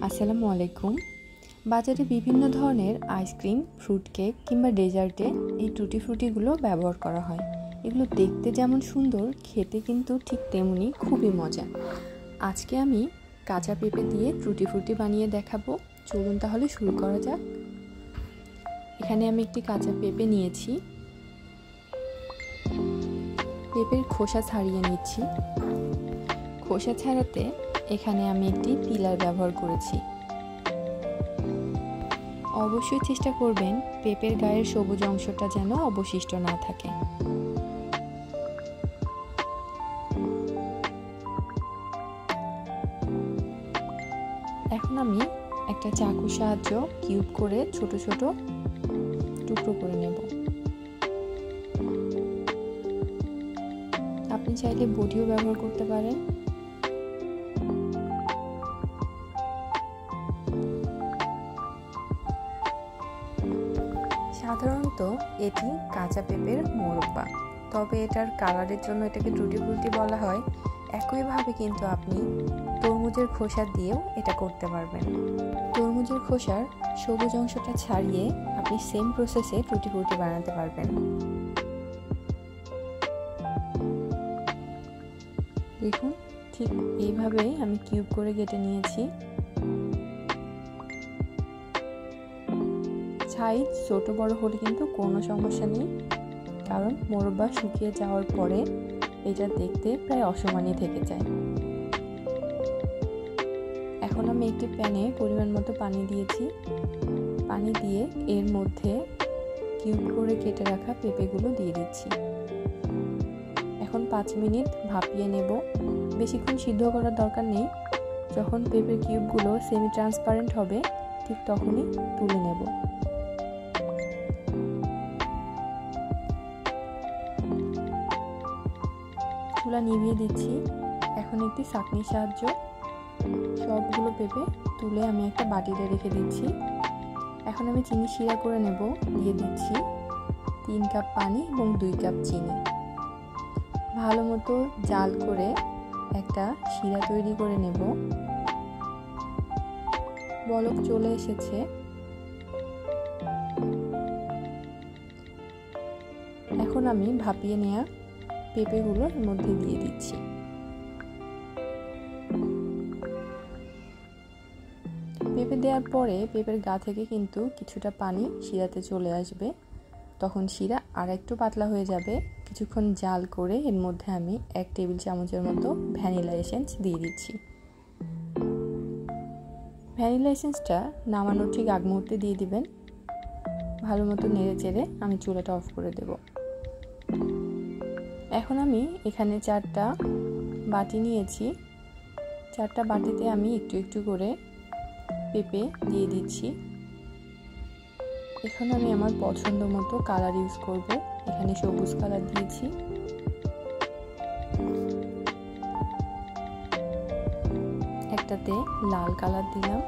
আসসালামু আলাইকুম। বাজারে বিভিন্ন ধরনের আইসক্রিম, ফ্রুট কেক কিংবা ডেজার্টে এই টুটি ফ্রুটিগুলো ব্যবহার করা হয়। এগুলো দেখতে যেমন সুন্দর, খেতে কিন্তু ঠিক তেমনি খুবই মজা। আজকে আমি কাঁচা পেঁপে দিয়ে টুটি ফ্রুটি বানিয়ে দেখাবো। চলুন তাহলে শুরু করা যাক। এখানে আমি একটি কাঁচা পেঁপে নিয়েছি। পেঁপের খোসা ছাড়িয়ে নিচ্ছি। খোসা ছাড়াতে এখানে আমি একটি পিলার ব্যবহার করেছি। অবশ্যই চেষ্টা করবেন পেঁপের গায়ের সবুজ অংশটা যেন অবশিষ্ট না থাকে। এখন আমি একটা চাকুর সাহায্যে কিউব করে ছোট ছোট টুকরো করে নেব। আপনি চাইলে বটিও ব্যবহার করতে পারেন। সাধারণত এটি কাঁচা পেঁপের মোরব্বা, তবে এটার কালারের জন্য এটাকে টুটি ফ্রুটি বলা হয়। একইভাবে কিন্তু আপনি তরমুজের খোসা দিয়েও এটা করতে পারবেন। তরমুজের খোসার সবুজ অংশটা ছাড়িয়ে আপনি সেম প্রসেসে টুটি ফ্রুটি বানাতে পারবেন। দেখুন, ঠিক এইভাবেই আমি কিউব করে কেটে নিয়েছি। সাইজ ছোট বড় হলে কিন্তু কোনো সমস্যা নেই, কারণ মোরব্বা শুকিয়ে যাওয়ার পরে এটা দেখতে প্রায় অসমানই থেকে যায়। এখন আমি একটি প্যানে পরিমাণ মতো পানি দিয়েছি। পানি দিয়ে এর মধ্যে কিউব করে কেটে রাখা পেঁপেগুলো দিয়ে দিচ্ছি। এখন 5 মিনিট ভাপিয়ে নেব। বেশিক্ষণ সিদ্ধ করার দরকার নেই। যখন পেঁপের কিউবগুলো সেমি ট্রান্সপারেন্ট হবে ঠিক তখনই তুলে নেব। চুলা নিভিয়ে দিচ্ছি। এখন একটি ছাঁকনির সাহায্যে সবগুলো পেঁপে তুলে আমি একটা বাটিতে রেখে দিচ্ছি। এখন আমি চিনি শিরা করে নেব। দিয়ে দিচ্ছি 3 কাপ পানি এবং 2 কাপ চিনি। ভালো মতো জাল করে একটা শিরা তৈরি করে নেব। বলক চলে এসেছে। এখন আমি ভাপিয়ে নেওয়া পেঁপেগুলো এর মধ্যে দিয়ে দিচ্ছি। পেঁপে দেওয়ার পরে পেঁপের গা থেকে কিন্তু কিছুটা পানি শিরাতে চলে আসবে। তখন শিরা আর একটু পাতলা হয়ে যাবে। কিছুক্ষণ জাল করে এর মধ্যে আমি 1 টেবিল চামচের মতো ভ্যানিলা এসেন্স দিয়ে দিচ্ছি। ভ্যানিলা এসেন্সটা নামানোর ঠিক আগ মুহূর্তে দিয়ে দিবেন। ভালো মতো নেড়ে চেড়ে আমি চুলাটা অফ করে দেব। এখন আমি এখানে 4টা বাটি নিয়েছি। 4টা বাটিতে আমি একটু একটু করে পেঁপে দিয়ে দিচ্ছি। এখন আমি আমার পছন্দ মতো কালার ইউজ করব। এখানে সবুজ কালার দিয়েছি। একটাতে লাল কালার দিলাম,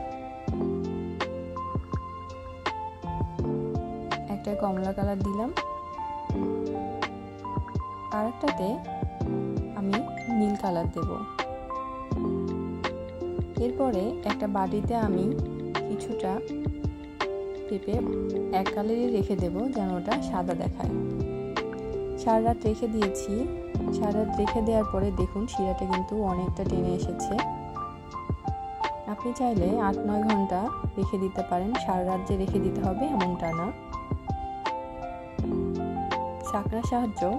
একটা কমলা কালার দিলাম, আর একটাতে আমি নীল কালার দেব। এরপরে একটা বাটিতে আমি কিছুটা পেঁপে এক কালারই রেখে দেব, যেন ওটা সাদা দেখায়। সারা রাত রেখে দিয়েছি। সারা রাত রেখে দেওয়ার পরে দেখুন শিরাটা কিন্তু অনেকটা টেনে এসেছে। আপনি চাইলে 8-9 ঘন্টা রেখে দিতে পারেন। সারা রাত যে রেখে দিতে হবে এমনটা না। ছাঁকনার সাহায্যে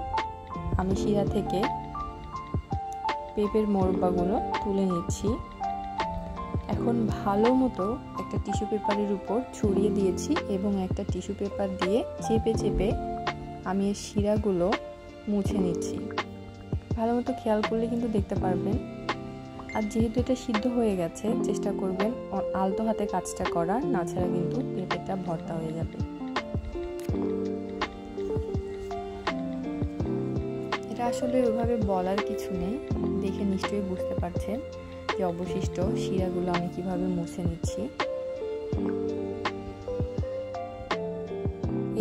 আমি শিরা থেকে পেঁপের মোরব্বাগুলো তুলে নিচ্ছি। এখন ভালো মতো একটা টিস্যু পেপারের উপর ছড়িয়ে দিয়েছি এবং একটা টিস্যু পেপার দিয়ে চেপে চেপে আমি এই শিরাগুলো মুছে নিচ্ছি। ভালো মতো খেয়াল করলে কিন্তু দেখতে পারবেন। আর যেহেতু এটা সিদ্ধ হয়ে গেছে, চেষ্টা করবেন আলতো হাতে কাজটা করার, না ছাড়া কিন্তু পেঁপেটা ভর্তা হয়ে যাবে। এটা আসলে ওইভাবে বলার কিছু নেই, দেখে নিশ্চয়ই বুঝতে পারছেন যে অবশিষ্ট শিরাগুলো আমি কিভাবে মুছে নিচ্ছি।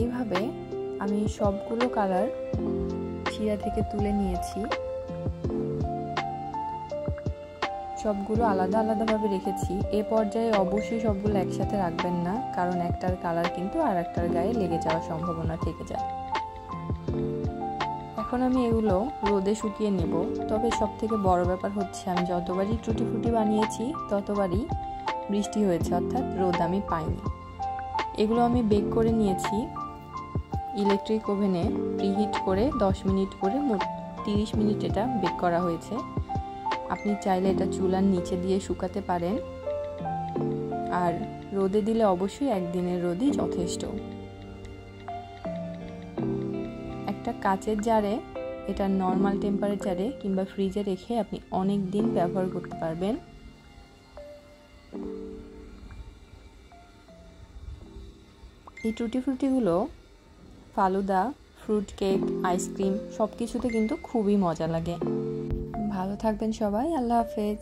এইভাবে আমি সবগুলো কালার শিরা থেকে তুলে নিয়েছি। সবগুলো আলাদা আলাদাভাবে রেখেছি। এ পর্যায়ে অবশ্যই সবগুলো একসাথে রাখবেন না, কারণ একটার কালার কিন্তু আর একটার গায়ে লেগে যাওয়ার সম্ভাবনা থেকে যায়। এখন আমি এগুলো রোদে শুকিয়ে নেব। তবে সব থেকে বড় ব্যাপার হচ্ছে, আমি যতবারই টুটি ফুটি বানিয়েছি ততবারই বৃষ্টি হয়েছে, অর্থাৎ রোদ আমি পাইনি। এগুলো আমি বেক করে নিয়েছি ইলেকট্রিক ওভেনে প্রিহিট করে 10 মিনিট করে, মোট 30 মিনিট এটা বেক করা হয়েছে। আপনি চাইলে এটা চুলার নিচে দিয়ে শুকাতে পারেন, আর রোদে দিলে অবশ্যই একদিনের রোদই যথেষ্ট। একটা কাচের জারে এটা নর্মাল টেম্পারেচারে কিংবা ফ্রিজে রেখে আপনি অনেক দিন ব্যবহার করতে পারবেন। এই টুটি ফ্রুটিগুলো ফালুদা, ফ্রুট কেক, আইসক্রিম সব কিছুতে কিন্তু খুবই মজা লাগে। ভালো থাকবেন সবাই, আল্লাহ হাফেজ।